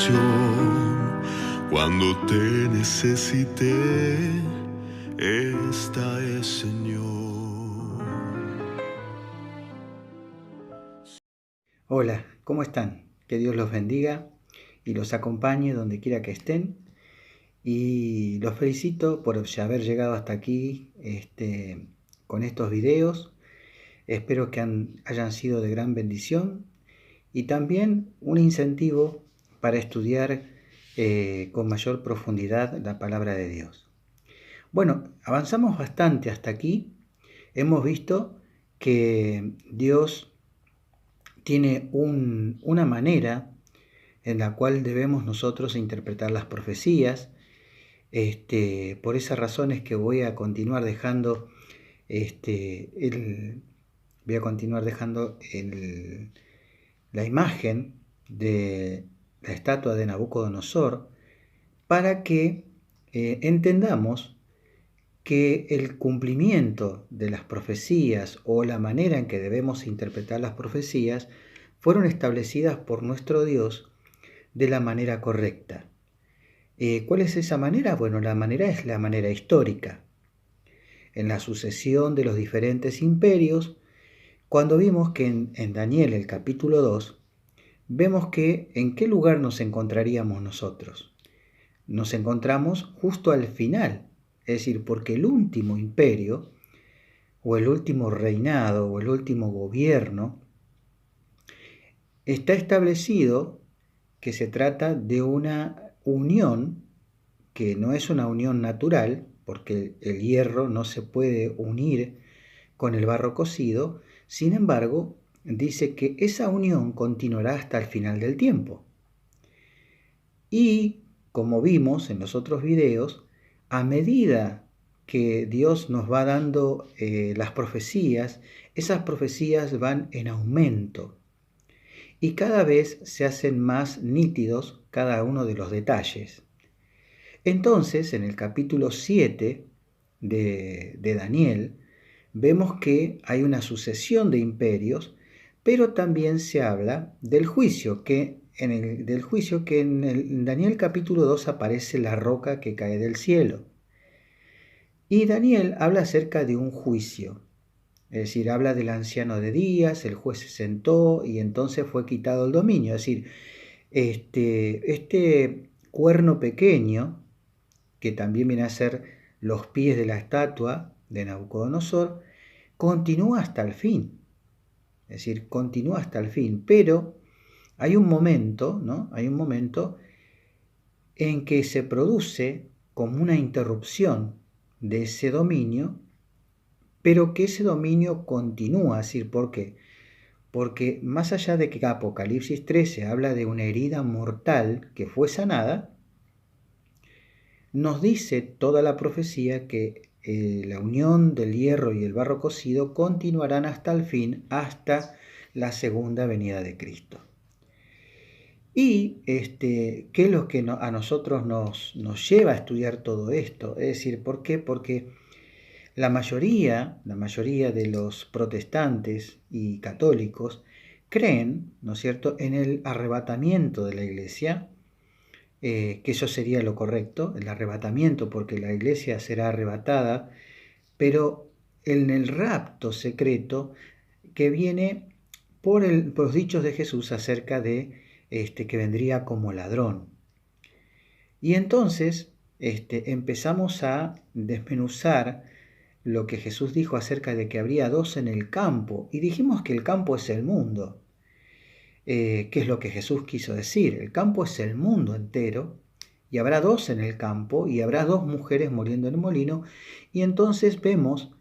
bendición. Cuando te necesité, esta es, Señor. Hola, ¿cómo están? Que Dios los bendiga y los acompañe donde quiera que estén. Y los felicito por haber llegado hasta aquí con estos videos. Espero que hayan sido de gran bendición y también un incentivo para estudiar con mayor profundidad la palabra de Dios. Bueno, avanzamos bastante hasta aquí. Hemos visto que Dios tiene una manera en la cual debemos nosotros interpretar las profecías. Por esas razones que voy a continuar dejando la imagen de la estatua de Nabucodonosor para que entendamos que el cumplimiento de las profecías o la manera en que debemos interpretar las profecías fueron establecidas por nuestro Dios de la manera correcta. ¿Cuál es esa manera? Bueno, la manera es la manera histórica. En la sucesión de los diferentes imperios, cuando vimos que en Daniel, el capítulo 2, vemos que en qué lugar nos encontraríamos nosotros. Nos encontramos justo al final, es decir, porque el último imperio, o el último reinado, o el último gobierno, está establecido que se trata de una unión que no es una unión natural, porque el hierro no se puede unir con el barro cocido. Sin embargo, dice que esa unión continuará hasta el final del tiempo. Y, como vimos en los otros videos, a medida que Dios nos va dando las profecías, esas profecías van en aumento y cada vez se hacen más nítidos cada uno de los detalles. Entonces, en el capítulo 7 de Daniel, vemos que hay una sucesión de imperios, pero también se habla del juicio, que en Daniel capítulo 2 aparece la roca que cae del cielo. Y Daniel habla acerca de un juicio, es decir, habla del anciano de días, el juez se sentó y entonces fue quitado el dominio. Es decir, este cuerno pequeño, que también viene a ser los pies de la estatua de Nabucodonosor, continúa hasta el fin. Es decir, continúa hasta el fin, pero hay un momento, ¿no? Hay un momento en que se produce como una interrupción de ese dominio, pero que ese dominio continúa. Es decir, ¿por qué? Porque más allá de que Apocalipsis 13 habla de una herida mortal que fue sanada, nos dice toda la profecía que la unión del hierro y el barro cocido continuarán hasta el fin, hasta la segunda venida de Cristo. Y ¿qué es lo que a nosotros nos lleva a estudiar todo esto? Es decir, ¿por qué? Porque la mayoría de los protestantes y católicos creen, ¿no es cierto?, en el arrebatamiento de la iglesia, que eso sería lo correcto, el arrebatamiento, porque la iglesia será arrebatada, pero en el rapto secreto que viene por los dichos de Jesús acerca de que vendría como ladrón. Y entonces empezamos a desmenuzar lo que Jesús dijo acerca de que habría dos en el campo, y dijimos que el campo es el mundo. ¿Qué es lo que Jesús quiso decir? El campo es el mundo entero, y habrá dos en el campo, y habrá dos mujeres moliendo en el molino, y entonces vemos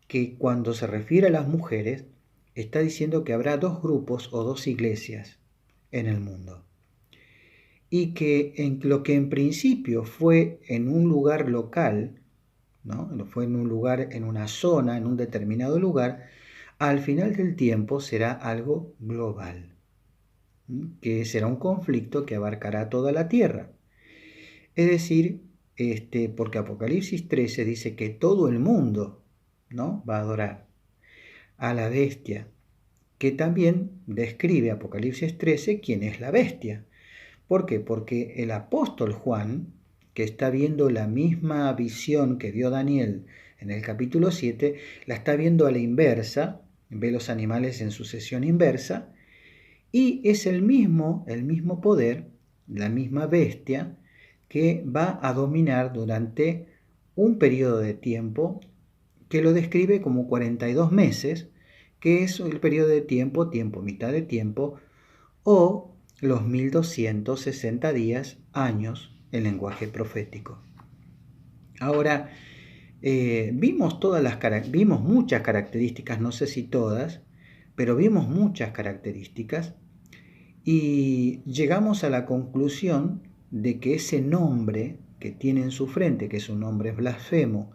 que cuando se refiere a las mujeres, está diciendo que habrá dos grupos o dos iglesias en el mundo. Y que en lo que en principio fue en un lugar local, ¿no? Fue en un lugar, en una zona, en un determinado lugar, al final del tiempo será algo global, que será un conflicto que abarcará toda la tierra. Es decir, porque Apocalipsis 13 dice que todo el mundo, ¿no?, va a adorar a la bestia, que también describe Apocalipsis 13 quién es la bestia, ¿Por qué? Porque el apóstol Juan, que está viendo la misma visión que vio Daniel en el capítulo 7, la está viendo a la inversa, ve los animales en sucesión inversa, y es el mismo poder, la misma bestia, que va a dominar durante un periodo de tiempo que lo describe como 42 meses, que es el periodo de tiempo, mitad de tiempo, o los 1260 días, años, en lenguaje profético. Ahora, vimos muchas características, no sé si todas, pero vimos muchas características y llegamos a la conclusión de que ese nombre que tiene en su frente, que es un nombre blasfemo,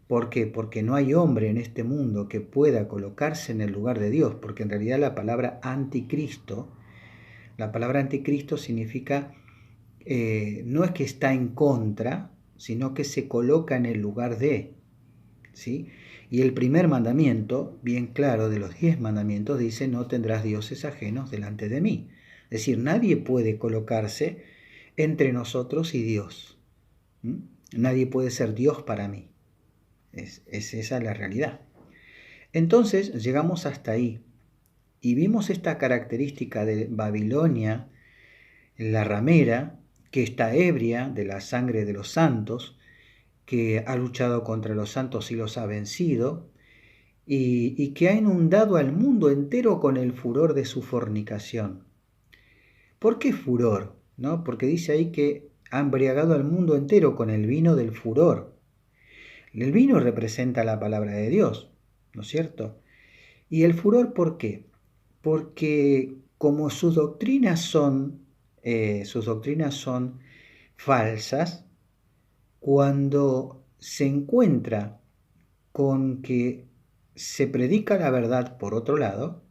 ¿por qué? Porque no hay hombre en este mundo que pueda colocarse en el lugar de Dios, porque en realidad la palabra anticristo significa, no es que está en contra, sino que se coloca en el lugar de, ¿sí? Y el primer mandamiento, bien claro, de los 10 mandamientos, dice: no tendrás dioses ajenos delante de mí. Es decir, nadie puede colocarse entre nosotros y Dios. Nadie puede ser Dios para mí. Es esa la realidad. Entonces llegamos hasta ahí y vimos esta característica de Babilonia, la ramera, que está ebria de la sangre de los santos, que ha luchado contra los santos y los ha vencido, y que ha inundado al mundo entero con el furor de su fornicación. ¿Por qué furor? ¿No? Porque dice ahí que ha embriagado al mundo entero con el vino del furor. El vino representa la palabra de Dios, ¿no es cierto? ¿Y el furor por qué? Porque como sus doctrinas son falsas, cuando se encuentra con que se predica la verdad por otro lado,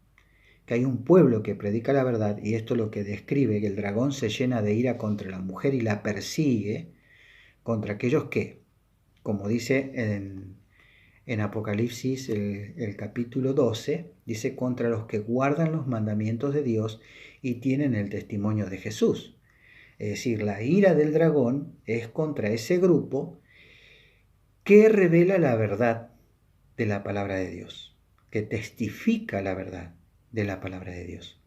que hay un pueblo que predica la verdad, y esto es lo que describe, que el dragón se llena de ira contra la mujer y la persigue, contra aquellos que, como dice en Apocalipsis el capítulo 12, dice: contra los que guardan los mandamientos de Dios y tienen el testimonio de Jesús. Es decir, la ira del dragón es contra ese grupo que revela la verdad de la palabra de Dios, que testifica la verdad de la palabra de Dios.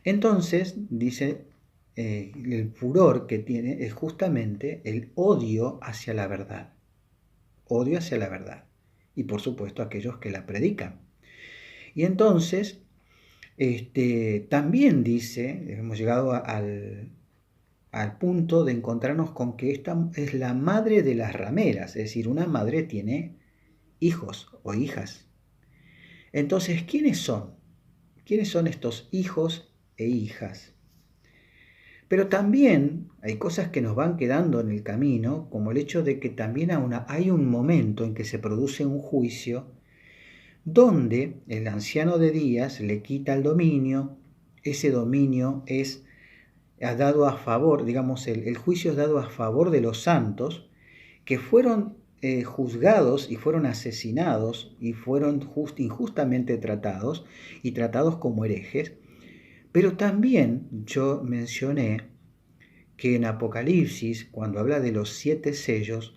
Entonces, dice, el furor que tiene es justamente el odio hacia la verdad. Odio hacia la verdad. Y por supuesto aquellos que la predican. Y entonces, también dice, hemos llegado al punto de encontrarnos con que esta es la madre de las rameras. Es decir, una madre tiene hijos o hijas. Entonces, ¿quiénes son? ¿Quiénes son estos hijos e hijas? Pero también hay cosas que nos van quedando en el camino, como el hecho de que también hay un momento en que se produce un juicio donde el anciano de días le quita el dominio. Ese dominio es dado a favor, digamos, el juicio es dado a favor de los santos que fueron juzgados y fueron asesinados y fueron injustamente tratados y tratados como herejes. Pero también yo mencioné que en Apocalipsis, cuando habla de los 7 sellos,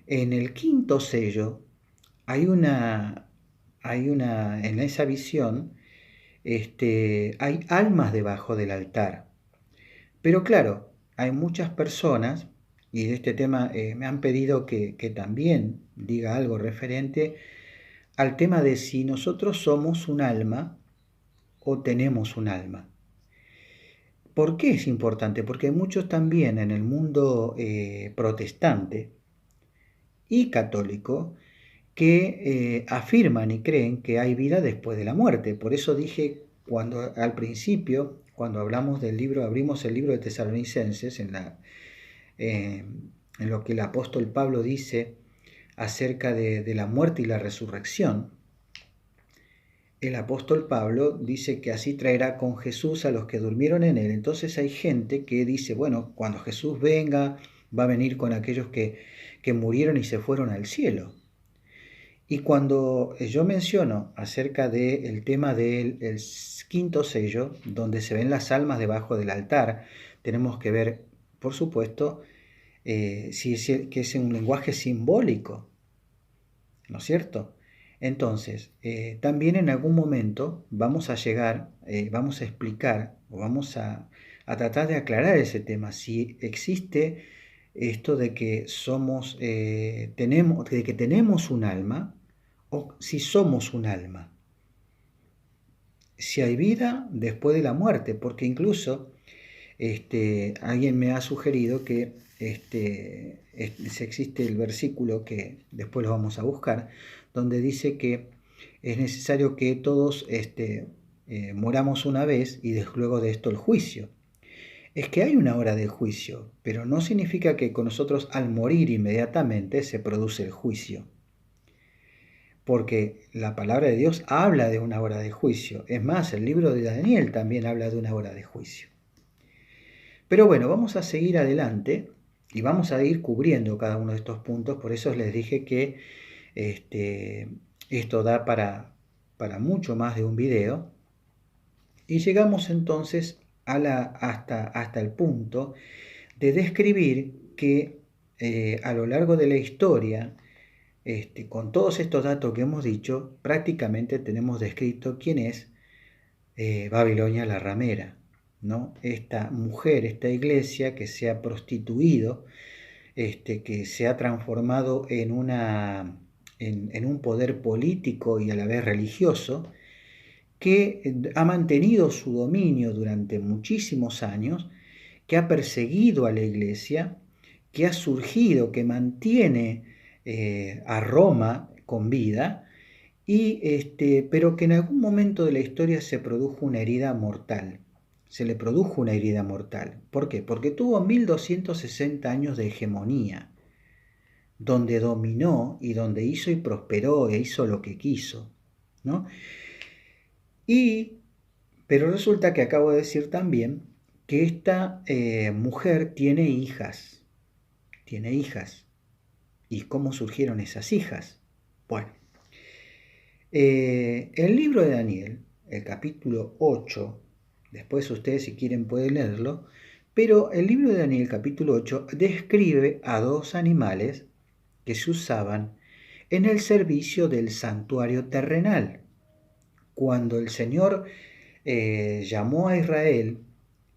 en el 5.º sello en esa visión, hay almas debajo del altar. Pero claro, hay muchas personas, y de este tema me han pedido que también diga algo referente al tema de si nosotros somos un alma o tenemos un alma. ¿Por qué es importante? Porque hay muchos también en el mundo protestante y católico que afirman y creen que hay vida después de la muerte. Por eso dije al principio, cuando hablamos del libro, abrimos el libro de Tesalonicenses, en lo que el apóstol Pablo dice acerca de la muerte y la resurrección. El apóstol Pablo dice que así traerá con Jesús a los que durmieron en él. Entonces hay gente que dice, bueno, cuando Jesús venga, va a venir con aquellos que murieron y se fueron al cielo. Y cuando yo menciono acerca del tema del quinto sello, donde se ven las almas debajo del altar, tenemos que ver, por supuesto, que es un lenguaje simbólico, ¿no es cierto? Entonces, también en algún momento vamos a llegar, vamos a explicar o vamos a tratar de aclarar ese tema, si existe esto de que de que tenemos un alma o si somos un alma, si hay vida después de la muerte, porque incluso alguien me ha sugerido que existe el versículo que después lo vamos a buscar, donde dice que es necesario que todos moramos una vez y luego de esto el juicio. Es que hay una hora del juicio, pero no significa que con nosotros al morir inmediatamente se produce el juicio. Porque la palabra de Dios habla de una hora de juicio. Es más, el libro de Daniel también habla de una hora de juicio. Pero bueno, vamos a seguir adelante y vamos a ir cubriendo cada uno de estos puntos. Por eso les dije que esto da para mucho más de un video. Y llegamos entonces hasta el punto de describir que a lo largo de la historia, con todos estos datos que hemos dicho, prácticamente tenemos descrito quién es Babilonia la ramera, ¿no? Esta mujer, esta iglesia que se ha prostituido, que se ha transformado en un poder político y a la vez religioso, que ha mantenido su dominio durante muchísimos años, que ha perseguido a la iglesia, que ha surgido, que mantiene a Roma con vida, pero que en algún momento de la historia se produjo una herida mortal. Se le produjo una herida mortal. ¿Por qué? Porque tuvo 1260 años de hegemonía, donde dominó y donde hizo y prosperó e hizo lo que quiso, ¿no? Pero resulta que acabo de decir también que esta mujer tiene hijas. Tiene hijas. ¿Y cómo surgieron esas hijas? Bueno, el libro de Daniel, el capítulo 8, después ustedes si quieren pueden leerlo, pero el libro de Daniel, capítulo 8, describe a dos animales que se usaban en el servicio del santuario terrenal. Cuando el Señor llamó a Israel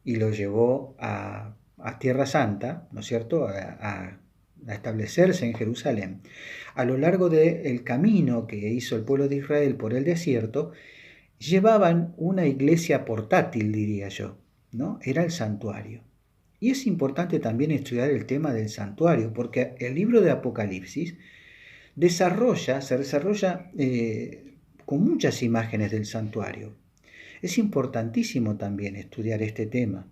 y lo llevó a Tierra Santa, ¿no es cierto?, a establecerse en Jerusalén, a lo largo del camino que hizo el pueblo de Israel por el desierto, llevaban una iglesia portátil, diría yo, ¿no? Era el santuario. Y es importante también estudiar el tema del santuario, porque el libro de Apocalipsis se desarrolla con muchas imágenes del santuario. Es importantísimo también estudiar este tema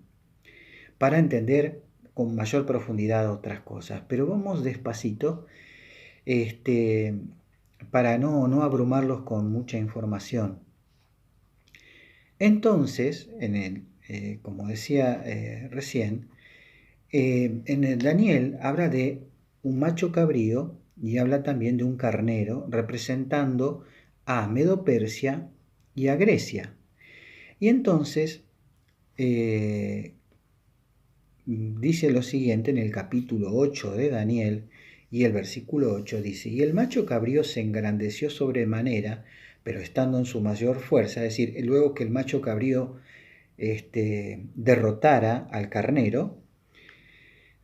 para entender con mayor profundidad otras cosas, pero vamos despacito para no abrumarlos con mucha información. Entonces, como decía recién, en el Daniel habla de un macho cabrío y habla también de un carnero representando a Medo-Persia y a Grecia. Y entonces dice lo siguiente en el capítulo 8 de Daniel y el versículo 8 dice: y el macho cabrío se engrandeció sobremanera, pero estando en su mayor fuerza, es decir, luego que el macho cabrío derrotara al carnero,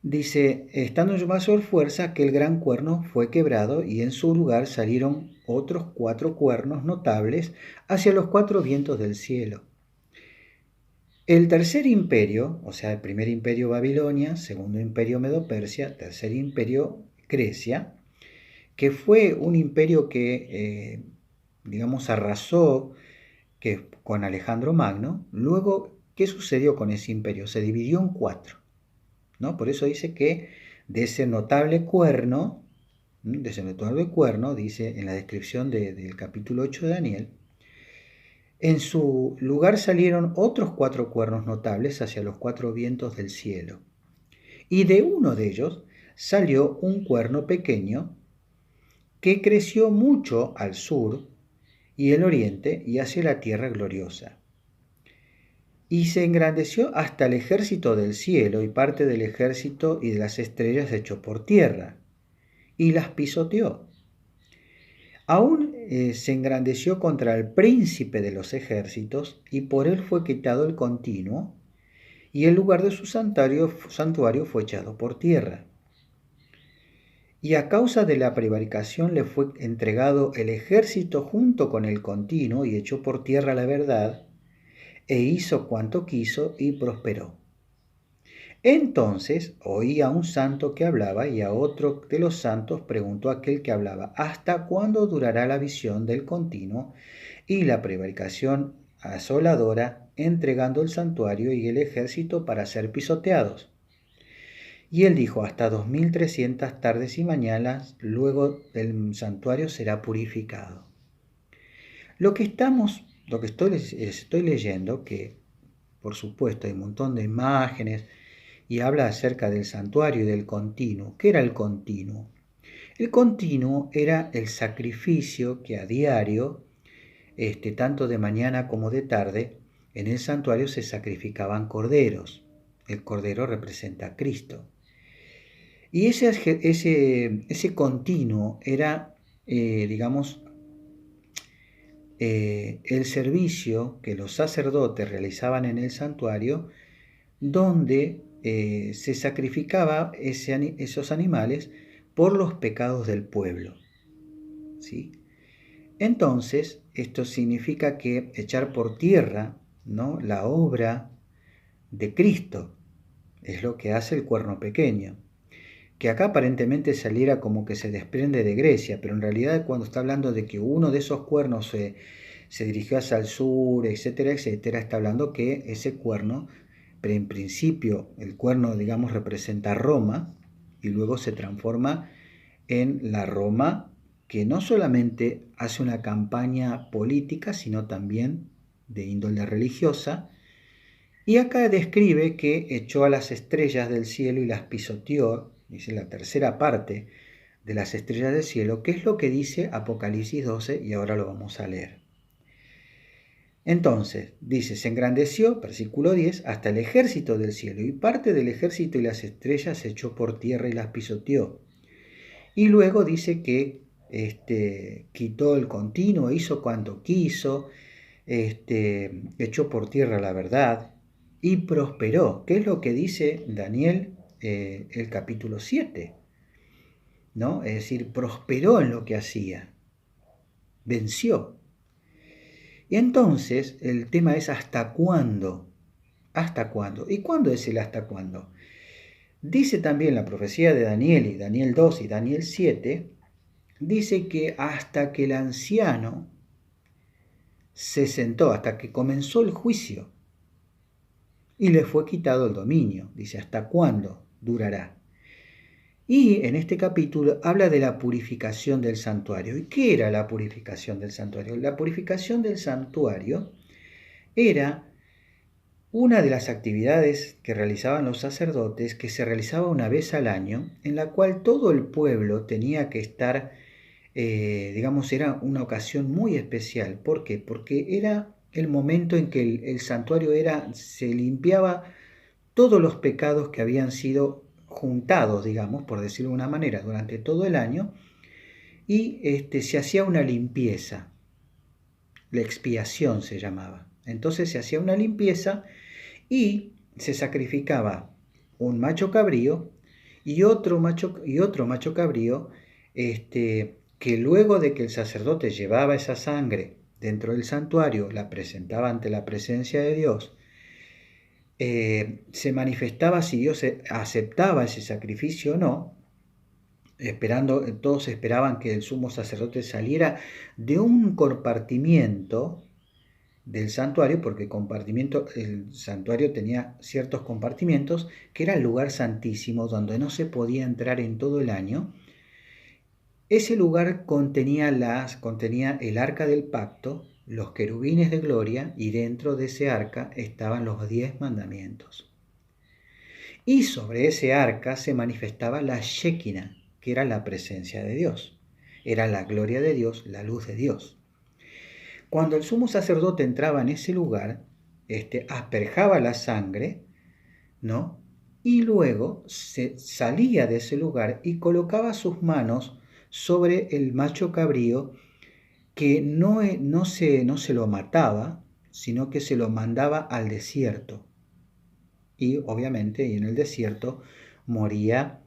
dice, estando en su mayor fuerza, que el gran cuerno fue quebrado y en su lugar salieron otros 4 cuernos notables hacia los 4 vientos del cielo. El tercer imperio, o sea, el primer imperio Babilonia, segundo imperio Medo-Persia, tercer imperio Grecia, que fue un imperio que, arrasó con Alejandro Magno. Luego, ¿qué sucedió con ese imperio? Se dividió en 4, ¿no? Por eso dice que de ese notable cuerno, dice en la descripción del capítulo 8 de Daniel, en su lugar salieron otros 4 cuernos notables hacia los 4 vientos del cielo. Y de uno de ellos salió un cuerno pequeño que creció mucho al sur y el oriente y hacia la tierra gloriosa. Y se engrandeció hasta el ejército del cielo y parte del ejército y de las estrellas echó por tierra, y las pisoteó. Aún se engrandeció contra el príncipe de los ejércitos, y por él fue quitado el continuo, y el lugar de su santuario fue echado por tierra. Y a causa de la prevaricación le fue entregado el ejército junto con el continuo, y echó por tierra la verdad, e hizo cuanto quiso, y prosperó. Entonces oí a un santo que hablaba, y a otro de los santos preguntó a aquel que hablaba: ¿hasta cuándo durará la visión del continuo y la prevaricación asoladora, entregando el santuario y el ejército para ser pisoteados? Y él dijo: hasta 2300 tardes y mañanas, luego el santuario será purificado. Lo que estoy leyendo, que por supuesto hay un montón de imágenes, y habla acerca del santuario y del continuo. ¿Qué era el continuo? El continuo era el sacrificio que a diario, tanto de mañana como de tarde, en el santuario se sacrificaban corderos. El cordero representa a Cristo. Y ese continuo era, el servicio que los sacerdotes realizaban en el santuario, donde se sacrificaba esos animales por los pecados del pueblo, ¿sí? Entonces, esto significa que echar por tierra, ¿no?, la obra de Cristo es lo que hace el cuerno pequeño, que acá aparentemente saliera como que se desprende de Grecia, pero en realidad cuando está hablando de que uno de esos cuernos se dirigió hacia el sur, etcétera, etcétera, está hablando que ese cuerno, pero en principio el cuerno, representa Roma, y luego se transforma en la Roma que no solamente hace una campaña política, sino también de índole religiosa. Y acá describe que echó a las estrellas del cielo y las pisoteó, dice la tercera parte de las estrellas del cielo, que es lo que dice Apocalipsis 12, y ahora lo vamos a leer. Entonces, dice: se engrandeció, versículo 10, hasta el ejército del cielo, y parte del ejército y las estrellas se echó por tierra y las pisoteó. Y luego dice que quitó el continuo, hizo cuanto quiso, echó por tierra la verdad y prosperó, que es lo que dice Daniel, el capítulo 7, ¿no? Es decir, prosperó en lo que hacía, venció. Y entonces el tema es ¿hasta cuándo? ¿Hasta cuándo? ¿Y cuándo es el hasta cuándo? Dice también la profecía de Daniel, y Daniel 2 y Daniel 7, dice que hasta que el anciano se sentó, hasta que comenzó el juicio, y le fue quitado el dominio. Dice: ¿hasta cuándo durará? Y en este capítulo habla de la purificación del santuario. ¿Y qué era la purificación del santuario? La purificación del santuario era una de las actividades que realizaban los sacerdotes, que se realizaba una vez al año, en la cual todo el pueblo tenía que estar, era una ocasión muy especial. ¿Por qué? Porque era el momento en que el santuario se limpiaba todos los pecados que habían sido juntados, por decirlo de una manera, durante todo el año, y se hacía una limpieza, la expiación se llamaba. Entonces se hacía una limpieza y se sacrificaba un macho cabrío y otro macho cabrío, que luego de que el sacerdote llevaba esa sangre dentro del santuario, la presentaba ante la presencia de Dios, se manifestaba si Dios aceptaba ese sacrificio o no. Todos esperaban que el sumo sacerdote saliera de un compartimiento del santuario, porque el santuario tenía ciertos compartimientos, que era el lugar santísimo, donde no se podía entrar en todo el año. Ese lugar contenía el arca del pacto, los querubines de gloria, y dentro de ese arca estaban los 10 mandamientos. Y sobre ese arca se manifestaba la Shekinah, que era la presencia de Dios. era la gloria de Dios, la luz de Dios. Cuando el sumo sacerdote entraba en ese lugar, asperjaba la sangre, ¿no? Y luego se salía de ese lugar y colocaba sus manos sobre el macho cabrío, que no se lo mataba, sino que se lo mandaba al desierto. Y obviamente en el desierto moría,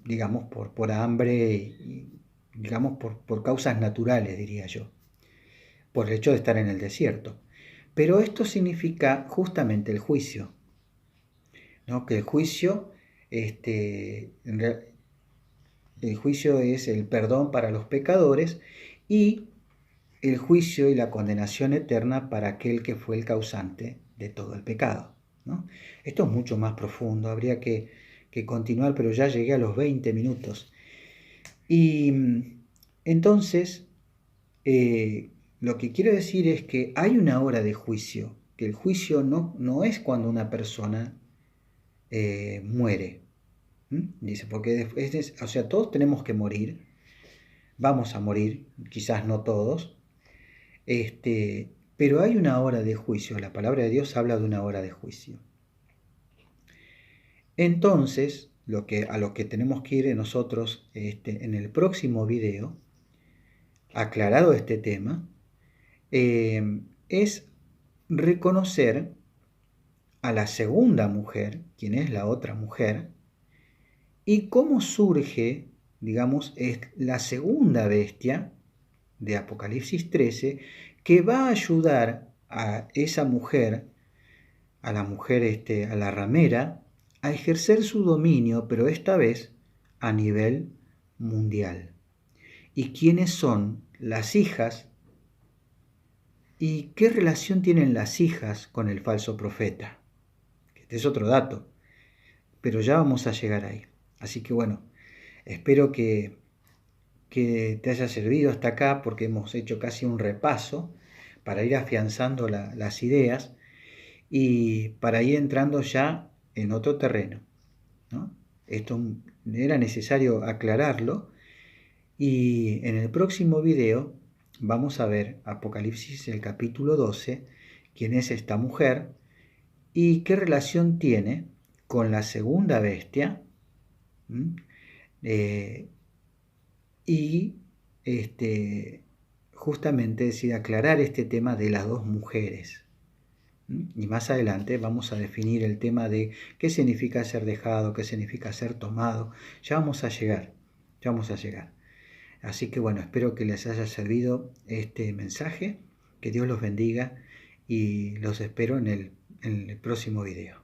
digamos, por hambre, digamos, por causas naturales, diría yo, por el hecho de estar en el desierto. Pero esto significa justamente el juicio, ¿no? Que el juicio, el juicio es el perdón para los pecadores y el juicio y la condenación eterna para aquel que fue el causante de todo el pecado, ¿no? Esto es mucho más profundo, habría que continuar, pero ya llegué a los 20 minutos. Y entonces, lo que quiero decir es que hay una hora de juicio, que el juicio no es cuando una persona muere. Dice, porque o sea, todos tenemos que morir, vamos a morir, quizás no todos, pero hay una hora de juicio, la palabra de Dios habla de una hora de juicio. Entonces, a lo que tenemos que ir nosotros en el próximo video, aclarado este tema, es reconocer a la segunda mujer, quien es la otra mujer, y cómo surge, digamos, es la segunda bestia de Apocalipsis 13, que va a ayudar a esa mujer, a la ramera, a ejercer su dominio, pero esta vez a nivel mundial. ¿Y quiénes son las hijas? ¿Y qué relación tienen las hijas con el falso profeta? Este es otro dato, pero ya vamos a llegar ahí. Así que bueno, espero que te haya servido hasta acá, porque hemos hecho casi un repaso para ir afianzando las ideas y para ir entrando ya en otro terreno, ¿no? Esto era necesario aclararlo, y en el próximo video vamos a ver Apocalipsis, el capítulo 12, quién es esta mujer y qué relación tiene con la segunda bestia, y justamente decir, aclarar este tema de las dos mujeres. Y más adelante vamos a definir el tema de qué significa ser dejado, qué significa ser tomado. Ya vamos a llegar. Así que bueno, espero que les haya servido este mensaje, que Dios los bendiga y los espero en el próximo video.